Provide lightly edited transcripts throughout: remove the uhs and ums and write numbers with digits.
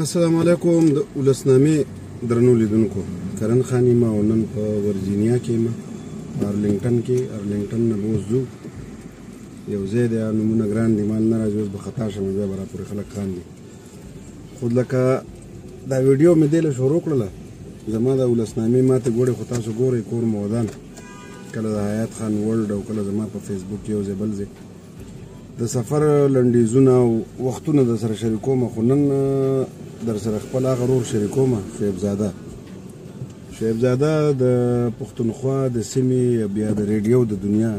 السلام علیکم. د ولسنامې درنو لیدونکو، کرن خان یم او نن په ورجینیا کې یم، ارلنګټن کې. ارلنګټن نه به اوس ځو، یو ځای دی، نومونه ګران دي، مال نه راځي، اوس به خطا شم، بیا به راپورې خلک خاندي. خو لکه دا ویډیو مې دې له شروع کړله، زما د ولسنامې ماتې ګورې، خو تاسو ګورئ کور مو ودان، کله د حیات خان ورلډ او کله زما په فیسبوک یو ځای بل ځای د سفر لنډیزونه او وختونه در سره شریکوم. خو نن در سره خپل هغه ورور شریکوم، شعیب زاده د پښتونخوا د سیمې بیا د ریډیو د دنیا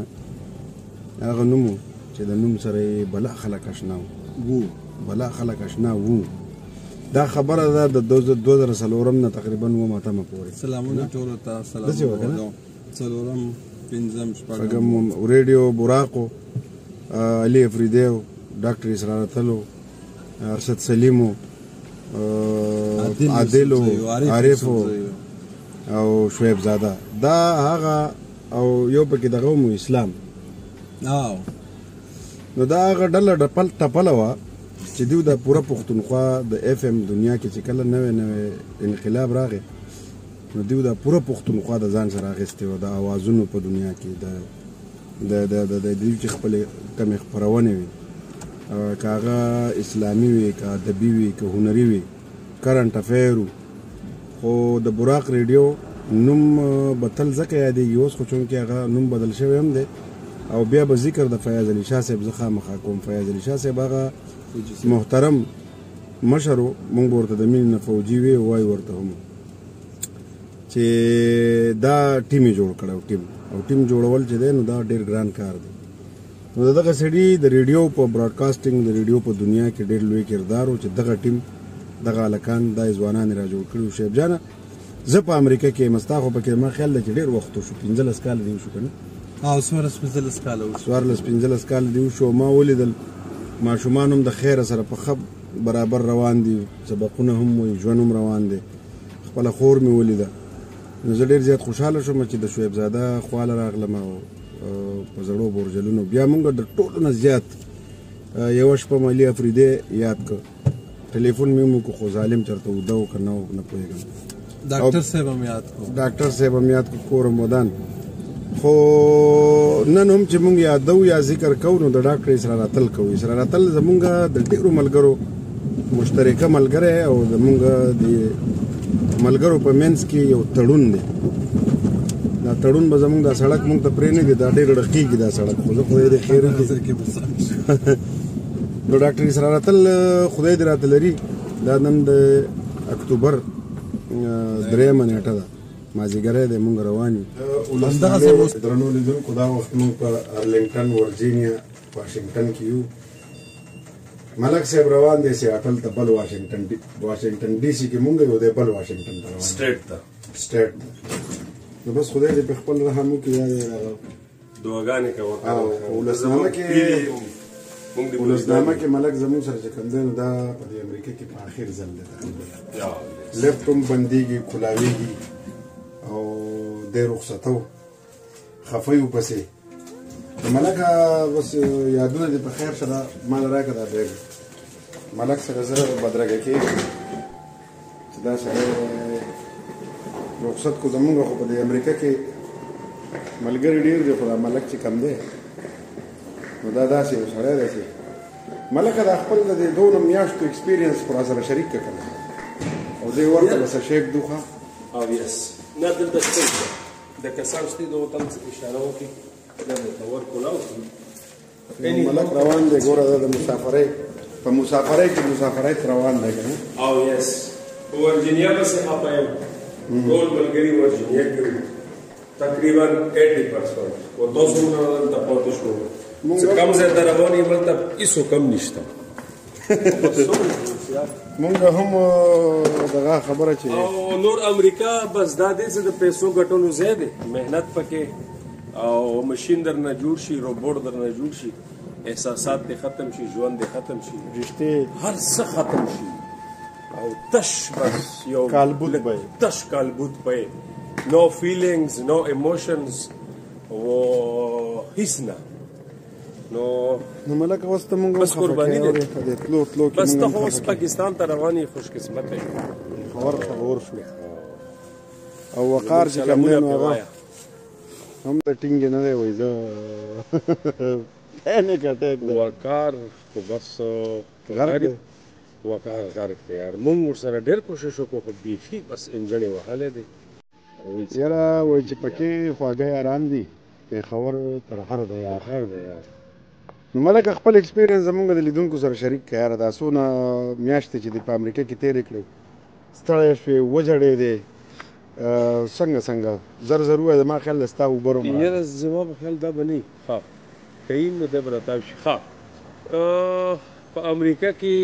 هغه نوم چې د نوم سره یې بلا خلک اشنا وو. دا خبره ده د 2004 نه تقریبا ومه تمه پورې. سلامونه ټولو ته، سلامونه څلورم پنځم شپږم ریډیو براقو، علي افریدیو، ډاکټر اسرار اتلو، ارشد سلیمو، عادلو، عارفو او شعیب زاده، دا هغه او یو پکې دغه مو اسلام. نو دا هغه ډله ټپله وه چې دوی د پوره پښتونخوا د اف ام دنیا کې چې کله نوی انقلاب راغی، نو دوی د پوره پښتونخوا د ځان سره اخیستې وه، د اوازونو په دنیا کې د دوی چې خپلې کمې خپرونې وي، که هغه اسلامي وي، که ادبي وي، که هنري وي، کرنټ افیر. خو د براق ریډیو نوم به تل ځکه یادېږي اوس، خو چونکې هغه نوم بدل شوی هم دی. او بیا به ذکر د فیاض علي شاه صاحب زه خامخا کوم. فیاض علي شاه صاحب هغه محترم مشر و، موږ ورته د مینې نه فوجي وی وایي ورته هم، چې دا ټیم یې جوړ کړی او ټیم جوړول چې دی نو دا ډېر ګران کار دی. نو د دغه سړي د ریډیو په براډکاسټینګ، د ریډیو په دنیا کې ډېر لوی کردار و چې دغه ټیم، دغه هلکان، دا ځوانان یې را جوړ کړي. شعیب جانه زه په امریکا کې یم، ستا خو پکې ما خیال دی چې ډېر وخت وشو، 15 کاله دې وشو که نه؟ 15 کاله دې وشو. ما ولیدل ماشومان هم د خیره سره په ښه برابر روان دي، سبقونه هم وایي، ژوند هم روان دی. خپله خور مې ولیده، نو زه ډېر زیات خوشحاله شوم چې د شعیب زاده خواله راغلم او په زړو بورجلونو. بیا موږ د ټولو نه زیات یوه شپه علي افریدی یاد کړ، ټلیفون مې وکړو، خو ظالم چېرته وده و که نه و نه پوهېږم. ډاکټر صاحب هم یاد کړو، کور هم ودان. خو نن هم چې موږ یادو یا ذکر کوو نو د ډاکټر اسرار اتل کوو. اسرار اتل زموږ د ډېرو ملګرو مشترکه ملګری او زموږ د ملګرو په منځ کې یو تړون دی. دا تړون به زموږ دا سړک موږ ته پرې نه دی، دا ډېر ړقېږي دا سړک، خو زه خدای دې خیر وکړي. نو ډاکټر اسرار اتل خدای دې راته لري، دا نن د اکتوبر 3 نیټه ده، مازدیګری دی، موږ روان یو. درنو لیدونکو، دا وخت موږ په ارلنګټن، ورجینیا، واشنګټن کې یو. ملک صاحب روان دی سیاټل ته، بل واشنګټن ډي سي کې موږ یو دی، بل واشنګټن ته روان سټیټ ته. نو بس خدای دې په خپل رحم وکړي. یا دعاګانې کوه. ولسنامه کې ملک زموږ سره چې کوم دی نو دا په دې امریکا کې په آخر ځل دی، لیفټ هم بندېږي، کولاویږي او دی رخصتو خفه یو پسې. د ملک بس یادونه دې په خیر سره ما له راکړه. دا بیګ ملک سره زه بدرګه کېږم چې دا سړی رخصت کو زمونږ، خو په دې امریکا کې ملګري ډېر دي، خو دا ملک چې کم دی نو دا داسې یو سړی دی چې ملکه دا خپل د دې 2 میاشتو ایکسپیرینس خو را سره شریک کړه او دې ورته بس شیک دوخه او یس نه دلته شته د کسان ستې د وطن اشاره وکړي دا متور کولاو ملک روان دی. ګوره دا د مسافرۍ په مسافرۍ کې مسافرۍ روان دی که نه؟ او یس په ورجینیا پسې اپایم ټول ملګري ورجینیا کې تقریبا 80% و تاسو نه دلته پاتې شو. څه کم ځای ته روان یې، هلته هېڅ کم نشته. مونږ هم دغه خبره چې او نور امریکا بس دا دی چې د پیسو ګټلو ځای دی، محنت پکې او ماشین در نه جوړ شي، روبوټ در نه جوړ شي، احساسات دې ختم شي، ژوند دې ختم شي، رشتې هر څه ختم شي او تش بس یو تش کالبوت پی، نو فیلینگز، نو ایموشنز و هیڅ نه. نو ملک اوس ته مونږ بس قرباني دی تلو کې بس ته اوس پاکستان ته روان یې خوش قسمت دی خبر شو او وقار چې کوم دی نو هغه هم د ټینګ نه دی وای زه نه کټه وقار خو بس غرق وقار غرق دی یار مونږ ورسره ډېر کوشش وکړو خو بیخي بس انجنې وهلی دی یاره وایي چې پکې خواږه یاران دي پېښور تر هر دی یار نو ملک خپل ایکسپیرینس زمونږ د لیدونکو سره شریک کړه یاره دا څونه میاشتې چې دی په امریکا کې تېرې کړې ستړی شوې وژړې دی څنګه زر ووایه زما خیال ده ستا اوبه رومه یاره زما په خیال دا به نه وي ښه که یي نو دی به راتاو شي ښه په امریکا کې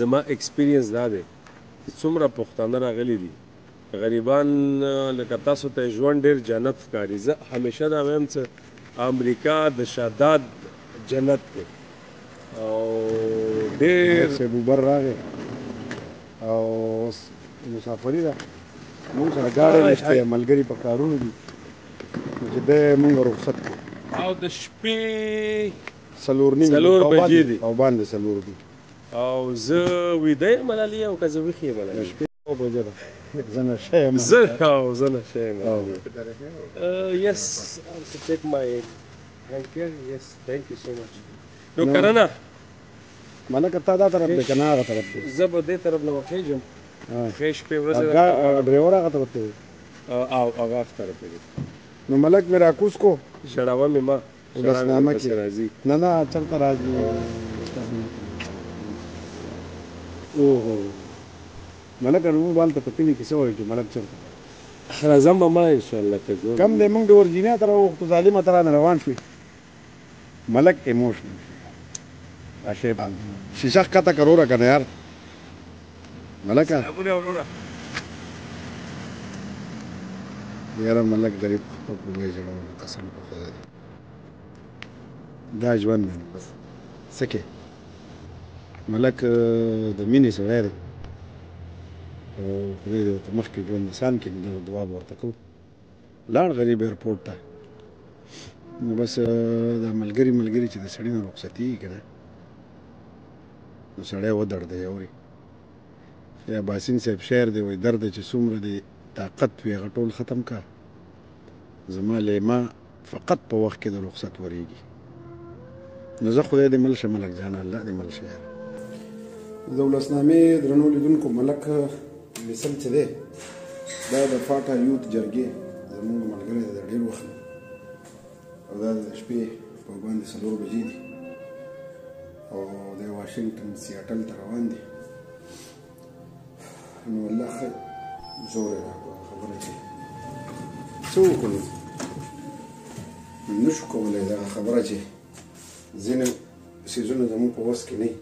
زما ایکسپیرینس دا دی چې څومره پښتانه راغلي دي غریبان لکه تاسو ته ژوند ډېر جنت ښکاري زه همیشه دا وایم چې امریکا د شاداد جنت دی او ډېر بوبر راغی او مسافري ده مونږ سره ګاډی نشته ملګري په کارونو دي چې دی مونږ رخصت کړو او د شپې 4:30 بجې دي او باندې 4 دي او زه ویده یم ملالي او که زه ویښ یم ملالي شپې 9 بجې ده زه نشه یم زه نشه یم yes I have to take my hand here yes thank you so much نو کرنه ملکه تا دا طرف دی که نه هغه طرف دی زه به دې طرف نه وخېږم ښې شپې ورځې ډریور هغه طرف دی او هغه طرف دی نو ملک مې راکوز کو ژړاوه مې ما بسنامه کې راځي نه چلته راځي اوهو ملک نو بالته په کلي کې څه وایي چې ملک چېرته راځم به ما انشاءالله که زه کم دی موږ د ورجینیا تر وختو ظالمه ته رانه روان شوې ملک ایموشنل اشیب شیشه ښکته کروره که نه یار ملکه یاره ملک غریب خپل په وایي ژړونه قسم په خدای دی دا ژوند دی بس څه کې ملک د مینې سړی دی او خدای دې ورته مخکې ژوند اسان کړي دعا به ورته کوو لاړ غریب ایرپورټ ته نو بس دا ملګري چې د سړي نه رخصتېږي که نه نو سړی ودرېدی اوري یا باسین صاحب شعر دی وایي درد چې څومره دی طاقت وي هغه ټول ختم کا زما لیما فقط په وخت کې د رخصت ورېږي نو زه خدای دې مل شه ملک جان الله دې مل شه د ولسنامې درنو لیدونکو ملک مثل چې دی دا د فاټا یوت جرګې زموږ ملګری دی د ډېر وخت او دا د شپې په باندې 4 بجې دي او د واشنګټن سیاټل ته روان دي نو الله ښه زور یې راکړه خبره چې څه وکړو نه شو کولی دغه خبره چې ځینې څیزونه زموږ په وس کې نه وي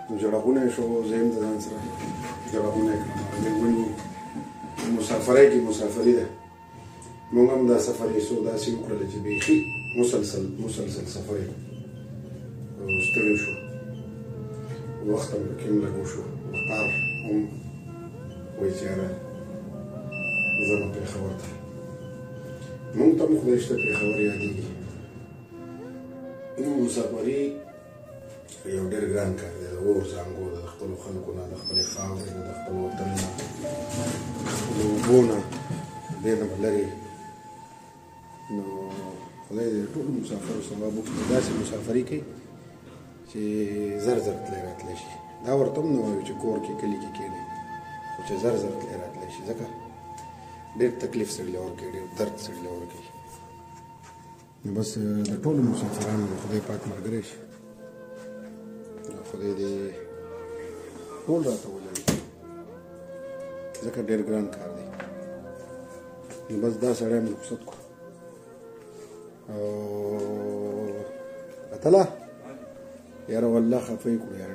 نو جړغونه یې شو زه یم د ځان سره جړغونه یې کړم ونیو مسافرۍ کې مسافري ده موږ هم دا سفر یې څو داسې وکړله چې بیخي مسلسل سفر یې او ستړي شو وخت هم پکې هم لږ وشو وقار هم وایي چې یاره زه به پېښور ته موږ ته هم خدای شته پېښور یادېږي مسافري یو ډېر ګران کار دی د اور زانګو د خپلو خلکو نه د خپلې خاورې نه د خپل وطن نه د خپلو اوبو نه دې نه به لرې نو خدای دې ټولو مسافرو ثواب وکړي داسې مسافري کوي چې زر تللی راتلی شي دا ورته هم نه وایو چې کور کې کلي کې کښېنئ خو چې زر تللی راتلی شي ځکه ډېر تکلیف سړي له ورکوي ډېر درد سړي له ورکوي نو بس د ټولو مسافرانو د خدای پاک ملګری شي خدای دې ټول راته ولري ځکه ډېر ګران کار دی نو بس دا سړی مې رخصت کړو او اتله یاره والله خفه یې کړو یاره